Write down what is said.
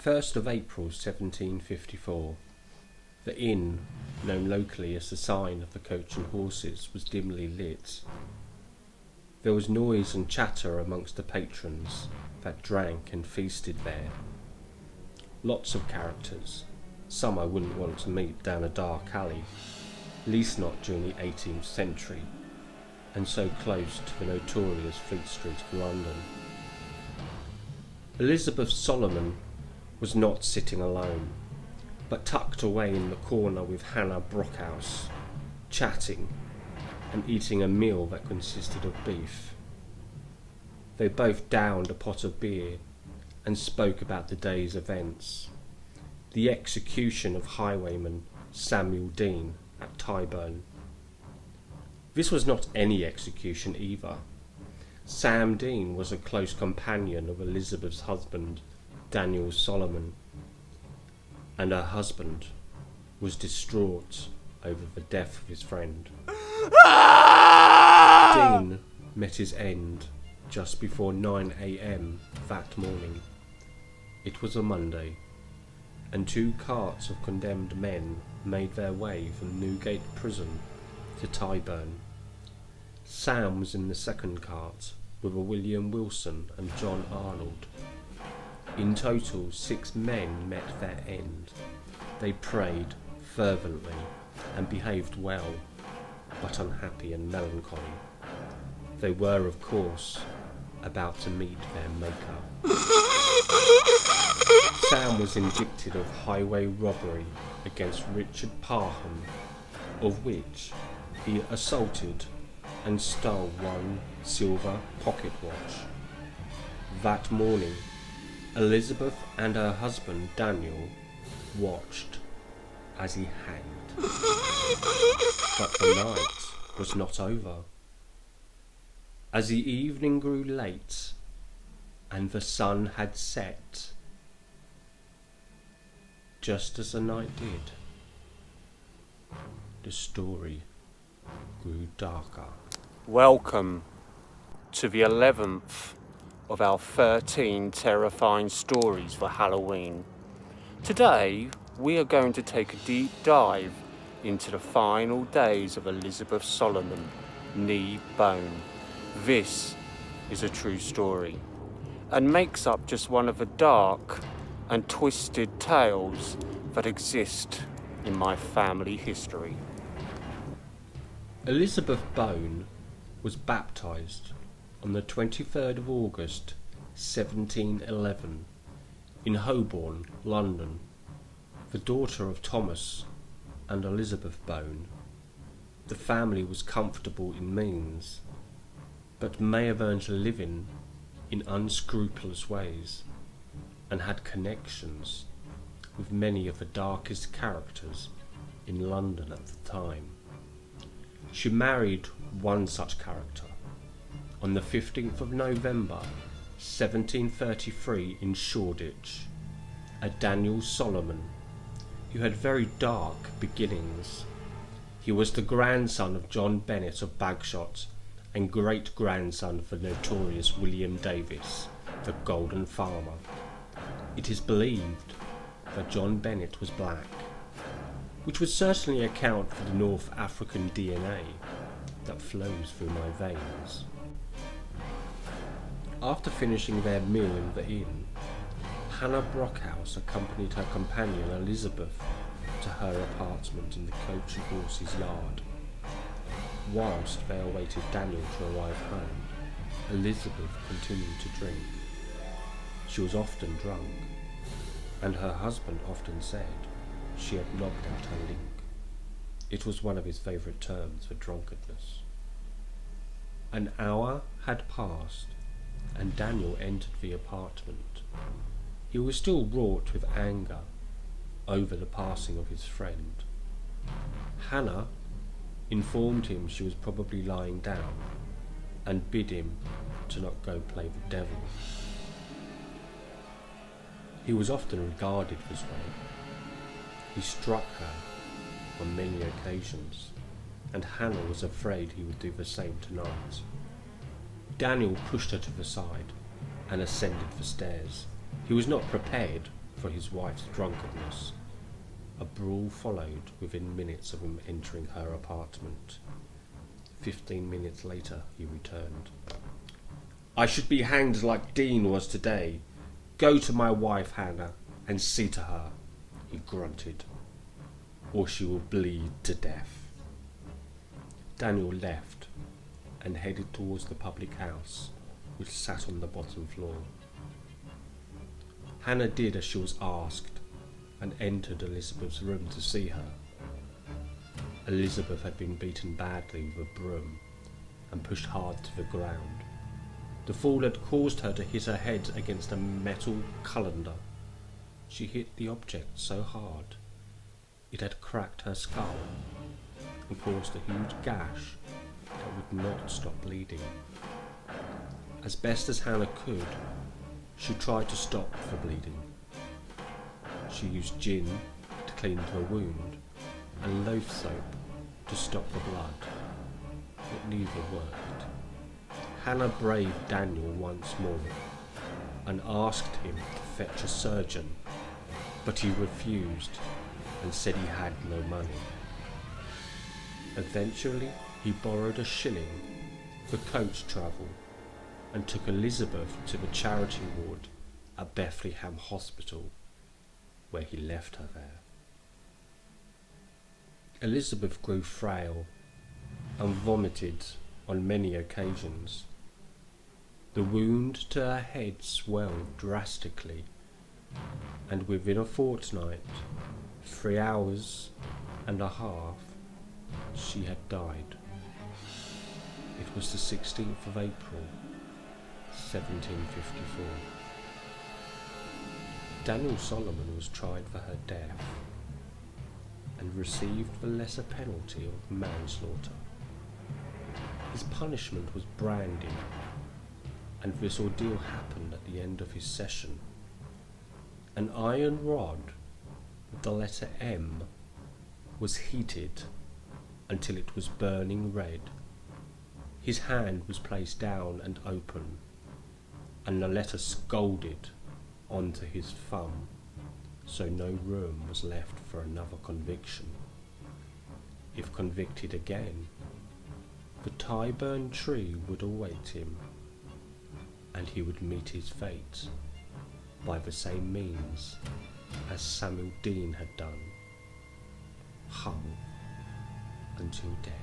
1st of April 1754. The inn, known locally as the Sign of the Coach and Horses, was dimly lit. There was noise and chatter amongst the patrons that drank and feasted there. Lots of characters, some I wouldn't want to meet down a dark alley, least not during the 18th century, and so close to the notorious Fleet Street of London. Elizabeth Solomon was not sitting alone, but tucked away in the corner with Hannah Brockhouse, chatting and eating a meal that consisted of beef. They both downed a pot of beer and spoke about the day's events. The execution of highwayman Samuel Dean at Tyburn. This was not any execution either. Sam Dean was a close companion of Elizabeth's husband, Daniel Solomon, and her husband was distraught over the death of his friend. Dean met his end just before 9 a.m. that morning. It was a Monday, and 2 carts of condemned men made their way from Newgate Prison to Tyburn. Sam was in the second cart with a William Wilson and John Arnold. In total, 6 men met their end. They prayed fervently and behaved well, but unhappy and melancholy. They were, of course, about to meet their Maker. Sam was indicted of highway robbery against Richard Parham, of which he assaulted and stole 1 silver pocket watch. That morning, Elizabeth and her husband Daniel watched as he hanged. But the night was not over. As the evening grew late and the sun had set, just as the night did, the story grew darker. Welcome to the 11th of our 13 terrifying stories for Halloween. Today we are going to take a deep dive into the final days of Elizabeth Solomon, née Bone. This is a true story and makes up just one of the dark and twisted tales that exist in my family history. Elizabeth Bone was baptised on the 23rd of August 1711 in Holborn, London, the daughter of Thomas and Elizabeth Bone. The family was comfortable in means, but may have earned a living in unscrupulous ways and had connections with many of the darkest characters in London at the time. She married one such character on the 15th of November 1733 in Shoreditch, a Daniel Solomon, who had very dark beginnings. He was the grandson of John Bennet of Bagshot and great-grandson of the notorious William Davis, the Golden Farmer. It is believed that John Bennet was black, which would certainly account for the North African DNA that flows through my veins. After finishing their meal in the inn, Hannah Brockhouse accompanied her companion Elizabeth to her apartment in the Coach and Horses yard. Whilst they awaited Daniel to arrive home, Elizabeth continued to drink. She was often drunk, and her husband often said she had knocked out her link. It was one of his favourite terms for drunkenness. An hour had passed, and Daniel entered the apartment. He was still wrought with anger over the passing of his friend. Hannah informed him she was probably lying down and bid him to not go play the devil. He was often regarded this way. He struck her on many occasions, and Hannah was afraid he would do the same tonight. Daniel pushed her to the side and ascended the stairs. He was not prepared for his wife's drunkenness, a brawl followed within minutes of him entering her apartment. 15 minutes later, he returned. "I should be hanged like Dean was today. Go to my wife, Hannah, and see to her," he grunted, "or she will bleed to death." Daniel left and headed towards the public house, which sat on the bottom floor. Hannah did as she was asked and entered Elizabeth's room to see her. Elizabeth had been beaten badly with a broom and pushed hard to the ground. The fall had caused her to hit her head against a metal colander. She hit the object so hard it had cracked her skull and caused a huge gash that would not stop bleeding. As best as Hannah could, she tried to stop the bleeding. She used gin to clean her wound and loaf soap to stop the blood, but neither worked. Hannah braved Daniel once more and asked him to fetch a surgeon, but he refused and said he had no money. Eventually, he borrowed a shilling for coach travel and took Elizabeth to the charity ward at Bethlehem Hospital, where he left her there. Elizabeth grew frail and vomited on many occasions. The wound to her head swelled drastically, and within a fortnight, 3 hours and a half, she had died. It was the 16th of April, 1754. Daniel Solomon was tried for her death and received the lesser penalty of manslaughter. His punishment was branding, and this ordeal happened at the end of his session. An iron rod with the letter M was heated until it was burning red. His hand was placed down and open, and the letter scalded onto his thumb, so no room was left for another conviction. If convicted again, the Tyburn tree would await him, and he would meet his fate by the same means as Samuel Dean had done, hung until dead.